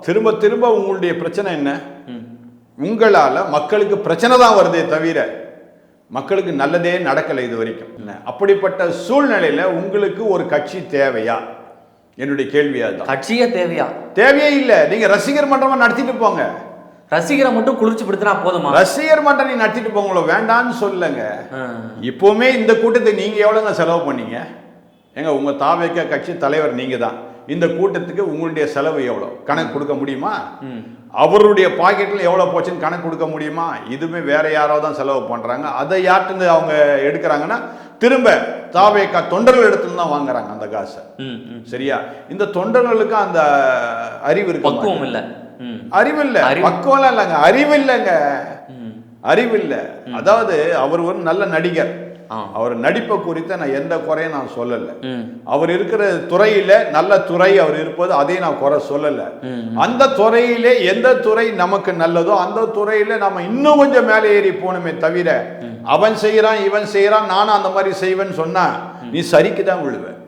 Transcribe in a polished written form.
திரும்ப திரும்ப உங்களுடைய பிரச்சனை என்ன? உங்களால மக்களுக்கு பிரச்சனை தான் வருதே தவிர மக்களுக்கு நல்லதே நடக்கலை இது வரைக்கும். அப்படிப்பட்ட சூழ்நிலையில உங்களுக்கு ஒரு கட்சி தேவையா? என்னுடைய கேள்வியா தான். கட்சியே தேவையா? தேவையே இல்லை. நீங்க ரசிகர் மன்றமா நடத்திட்டு போங்க. ரசிகரை மட்டும் குளிர்ச்சிப்படுத்தினா போதுமா? ரசிகர் மன்றம் நீ நடத்திட்டு போங்களோ, வேண்டான்னு சொல்லுங்க. இப்பவுமே இந்த கூட்டத்துக்கு நீங்க எவ்வளவுங்க செலவு பண்ணீங்க? எங்க உங்க தாவேக கட்சி தலைவர் நீங்க தான். இந்த கூட்டத்துக்கு உங்களுடைய செலவு எவ்வளோ கணக்கு கொடுக்க முடியுமா? அவருடைய பாக்கெட்டில் எவ்வளோ போச்சுன்னு கணக்கு கொடுக்க முடியுமா? இதுவுமே வேற யாரோ தான் செலவு பண்ணுறாங்க. அதை யார்ட்டு அவங்க எடுக்கிறாங்கன்னா திரும்ப தாவேகா தொண்டர்கள் இடத்துல தான் வாங்குறாங்க அந்த காசை. சரியா? இந்த தொண்டர்களுக்கு அந்த அறிவு இருக்கு, பக்குவம் இல்லை. அறிவு இல்லை, பக்குவம் இல்லைங்க, அறிவு இல்லைங்க, அறிவு இல்லை. அதாவது அவர் ஒரு நல்ல நடிகர். அவர் நடிப்பை குறித்த நான் எந்த குறையும் நான் சொல்லல. அவர் இருக்கிற துறையில நல்ல துறை அவர் இருப்பது, அதை நான் குறை சொல்லல. அந்த துறையிலே எந்த துறை நமக்கு நல்லதோ அந்த துறையில நம்ம இன்னும் கொஞ்சம் மேலே ஏறி போகணுமே தவிர அவன் செய்யறான் இவன் செய்யறான் நானும் அந்த மாதிரி செய்வேன்னு சொன்னா நீ சரிக்கு தான் விழுவேன்.